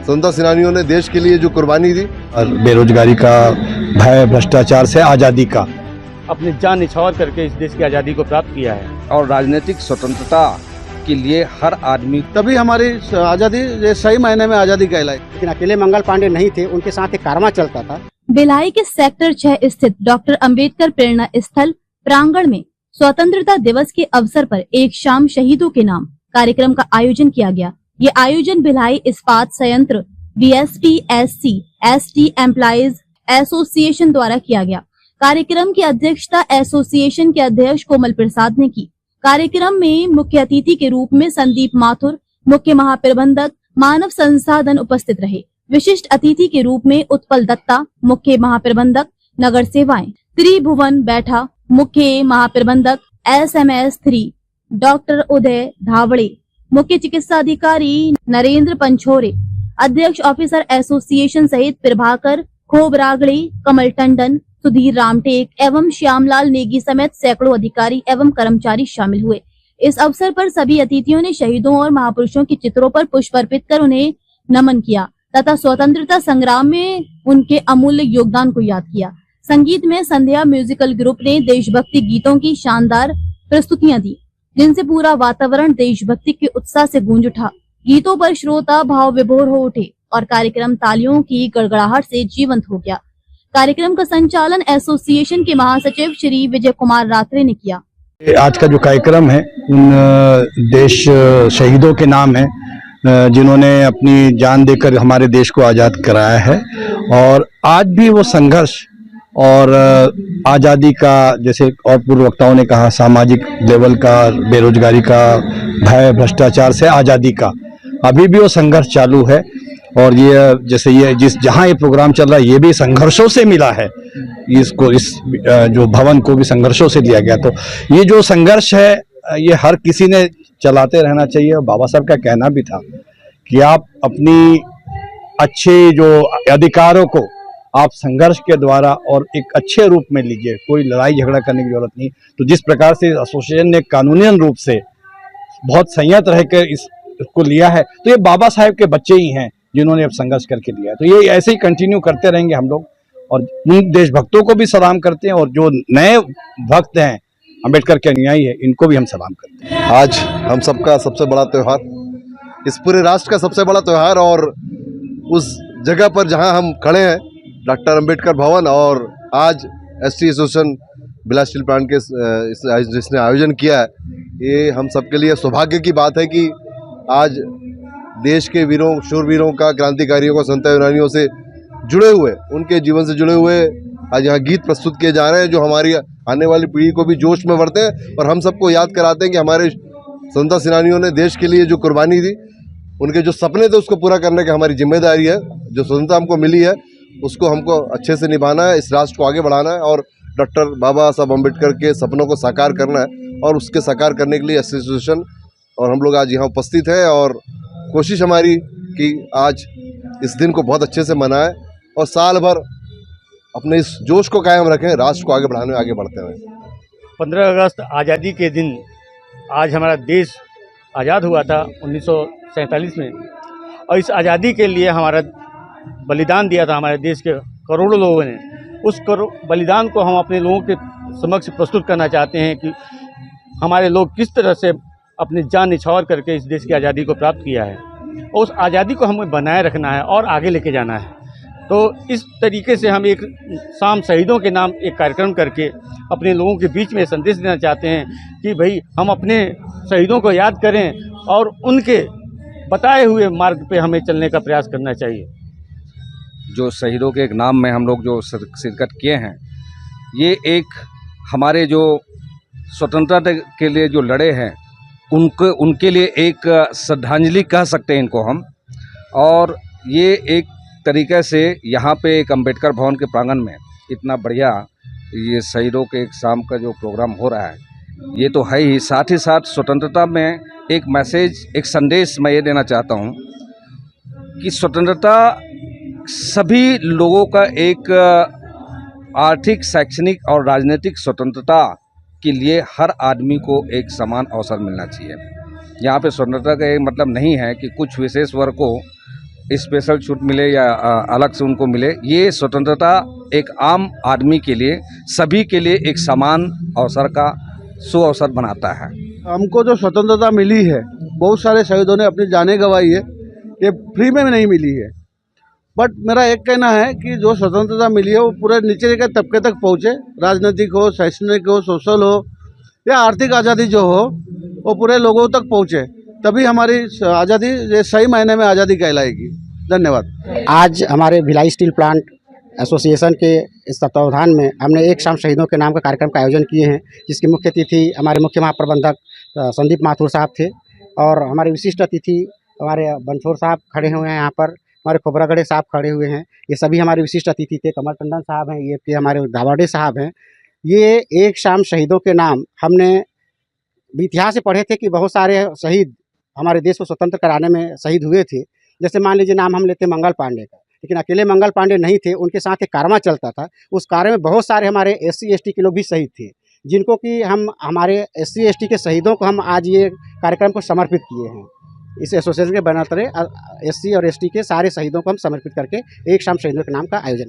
स्वतंत्रता सेनानियों ने देश के लिए जो कुर्बानी दी, और बेरोजगारी का, भय भ्रष्टाचार से आज़ादी का, अपनी जान निछावर करके इस देश की आज़ादी को प्राप्त किया है। और राजनीतिक स्वतंत्रता के लिए हर आदमी, तभी हमारी आज़ादी सही मायने में आज़ादी कहलाई। लेकिन अकेले मंगल पांडे नहीं थे, उनके साथ एक कारवां चलता था। भिलाई के सेक्टर 6 स्थित डॉक्टर अंबेडकर प्रेरणा स्थल प्रांगण में स्वतंत्रता दिवस के अवसर पर एक शाम शहीदों के नाम कार्यक्रम का आयोजन किया गया। ये आयोजन भिलाई इस्पात संयंत्र BSPSC ST एम्प्लॉइज एसोसिएशन द्वारा किया गया। कार्यक्रम की अध्यक्षता एसोसिएशन के अध्यक्ष कोमल प्रसाद ने की। कार्यक्रम में मुख्य अतिथि के रूप में संदीप माथुर, मुख्य महाप्रबंधक मानव संसाधन उपस्थित रहे। विशिष्ट अतिथि के रूप में उत्पल दत्ता, मुख्य महाप्रबंधक नगर सेवाएं, त्रिभुवन बैठा, मुख्य महाप्रबंधक SMS 3, डॉक्टर उदय धावड़े, मुख्य चिकित्सा अधिकारी नरेंद्र पंछोरे, अध्यक्ष ऑफिसर एसोसिएशन सहित प्रभाकर खोबरागड़े, कमल टंडन, सुधीर रामटेक एवं श्यामलाल नेगी समेत सैकड़ों अधिकारी एवं कर्मचारी शामिल हुए। इस अवसर पर सभी अतिथियों ने शहीदों और महापुरुषों के चित्रों पर पुष्प अर्पित कर उन्हें नमन किया तथा स्वतंत्रता संग्राम में उनके अमूल्य योगदान को याद किया। संगीत में संध्या म्यूजिकल ग्रुप ने देशभक्ति गीतों की शानदार प्रस्तुतियां दी, जिनसे पूरा वातावरण देशभक्ति के उत्साह से गूंज उठा। गीतों पर श्रोता भाव विभोर हो उठे और कार्यक्रम तालियों की गड़गड़ाहट से जीवंत हो गया। कार्यक्रम का संचालन एसोसिएशन के महासचिव श्री विजय कुमार रात्रे ने किया। आज का जो कार्यक्रम है उन देश शहीदों के नाम है, जिन्होंने अपनी जान देकर हमारे देश को आज़ाद कराया है। और आज भी वो संघर्ष और आज़ादी का, जैसे और पूर्व वक्ताओं ने कहा, सामाजिक लेवल का, बेरोजगारी का, भय भ्रष्टाचार से आज़ादी का, अभी भी वो संघर्ष चालू है। और ये जैसे ये जहाँ ये प्रोग्राम चल रहा है, ये भी संघर्षों से मिला है। इस जो भवन को भी संघर्षों से दिया गया। तो ये जो संघर्ष है, ये हर किसी ने चलाते रहना चाहिए। और बाबा साहब का कहना भी था कि आप अपनी अच्छे जो अधिकारों को आप संघर्ष के द्वारा और एक अच्छे रूप में लीजिए, कोई लड़ाई झगड़ा करने की जरूरत नहीं। तो जिस प्रकार से एसोसिएशन ने कानूनी रूप से बहुत संयत रहकर इसको लिया है, तो ये बाबा साहब के बच्चे ही हैं जिन्होंने अब संघर्ष करके लिया है। तो ये ऐसे ही कंटिन्यू करते रहेंगे हम लोग। और उन देशभक्तों को भी सलाम करते हैं, और जो नए भक्त हैं अंबेडकर के अनुयायी है, इनको भी हम सलाम करते हैं। आज हम सबका सबसे बड़ा त्यौहार, इस पूरे राष्ट्र का सबसे बड़ा त्यौहार, और उस जगह पर जहां हम खड़े हैं, डॉक्टर अंबेडकर भवन, और आज ST association Bhilai steel plant के जिसने आयोजन किया है, ये हम सबके लिए सौभाग्य की बात है कि आज देश के वीरों, शूरवीरों का, क्रांतिकारियों का, संत यूनानियों से जुड़े हुए, उनके जीवन से जुड़े हुए आज यहाँ गीत प्रस्तुत किए जा रहे हैं, जो हमारी आने वाली पीढ़ी को भी जोश में भरते हैं और हम सबको याद कराते हैं कि हमारे स्वतंत्रता सेनानियों ने देश के लिए जो कुर्बानी दी, उनके जो सपने थे उसको पूरा करने की हमारी जिम्मेदारी है। जो स्वतंत्रता हमको मिली है उसको हमको अच्छे से निभाना है, इस राष्ट्र को आगे बढ़ाना है और डॉक्टर बाबा साहब अम्बेडकर के सपनों को साकार करना है। और उसके साकार करने के लिए ST एसोसिएशन और हम लोग आज यहाँ उपस्थित हैं, और कोशिश हमारी कि आज इस दिन को बहुत अच्छे से मनाएं और साल भर अपने इस जोश को कायम रखें, राष्ट्र को आगे बढ़ाने में आगे बढ़ते रहें। 15 अगस्त आज़ादी के दिन आज हमारा देश आज़ाद हुआ था 1947 में, और इस आज़ादी के लिए हमारा बलिदान दिया था हमारे देश के करोड़ों लोगों ने। उस बलिदान को हम अपने लोगों के समक्ष प्रस्तुत करना चाहते हैं कि हमारे लोग किस तरह से अपनी जान निछावर करके इस देश की आज़ादी को प्राप्त किया है, और उस आज़ादी को हमें बनाए रखना है और आगे लेके जाना है। तो इस तरीके से हम एक शाम शहीदों के नाम एक कार्यक्रम करके अपने लोगों के बीच में संदेश देना चाहते हैं कि भाई हम अपने शहीदों को याद करें और उनके बताए हुए मार्ग पे हमें चलने का प्रयास करना चाहिए। जो शहीदों के एक नाम में हम लोग जो शिरकत किए हैं, ये एक हमारे जो स्वतंत्रता के लिए जो लड़े हैं, उनके लिए एक श्रद्धांजलि कह सकते हैं इनको हम। और ये एक तरीके से यहाँ पे एक अंबेडकर भवन के प्रांगण में इतना बढ़िया ये शहीदों के एक शाम का जो प्रोग्राम हो रहा है, ये तो है ही। साथ ही साथ स्वतंत्रता में एक मैसेज, एक संदेश मैं ये देना चाहता हूँ कि स्वतंत्रता सभी लोगों का एक आर्थिक, शैक्षणिक और राजनीतिक स्वतंत्रता के लिए हर आदमी को एक समान अवसर मिलना चाहिए। यहाँ पे स्वतंत्रता का ये मतलब नहीं है कि कुछ विशेष वर्ग को स्पेशल छूट मिले या अलग से उनको मिले, ये स्वतंत्रता एक आम आदमी के लिए, सभी के लिए एक समान अवसर का सुअवसर बनाता है। हमको जो स्वतंत्रता मिली है, बहुत सारे शहीदों ने अपनी जानें गंवाई है, ये फ्री में नहीं मिली है। बट मेरा एक कहना है कि जो स्वतंत्रता मिली है वो पूरे नीचे के तबके तक पहुँचे, राजनीतिक हो, शैक्षणिक हो, सोशल हो या आर्थिक आज़ादी जो हो वो पूरे लोगों तक पहुँचे, तभी हमारी आज़ादी ये सही मायने में आज़ादी कहलाएगी। धन्यवाद। आज हमारे भिलाई स्टील प्लांट एसोसिएशन के इस तत्वावधान में हमने एक शाम शहीदों के नाम का कार्यक्रम का आयोजन किए हैं, जिसकी मुख्य अतिथि हमारे मुख्य महाप्रबंधक संदीप माथुर साहब थे और हमारे विशिष्ट अतिथि हमारे बनछोर साहब खड़े हुए हैं यहाँ पर, हमारे खोबरागढ़े साहब खड़े हुए हैं। ये सभी हमारे विशिष्ट अतिथि थे। कमल टंडन साहब हैं, ये हमारे धावाडे साहब हैं। ये एक शाम शहीदों के नाम हमने इतिहास से पढ़े थे कि बहुत सारे शहीद हमारे देश को स्वतंत्र कराने में शहीद हुए थे। जैसे मान लीजिए नाम हम लेते मंगल पांडे का, लेकिन अकेले मंगल पांडे नहीं थे, उनके साथ एक कारवां चलता था। उस कारवां में बहुत सारे हमारे SC ST के लोग भी शहीद थे, जिनको कि हम हमारे SC ST के शहीदों को हम आज ये कार्यक्रम को समर्पित किए हैं। इस एसोसिएशन के बैनर तले SC और ST के सारे शहीदों को हम समर्पित करके एक शाम शहीदों के नाम का आयोजन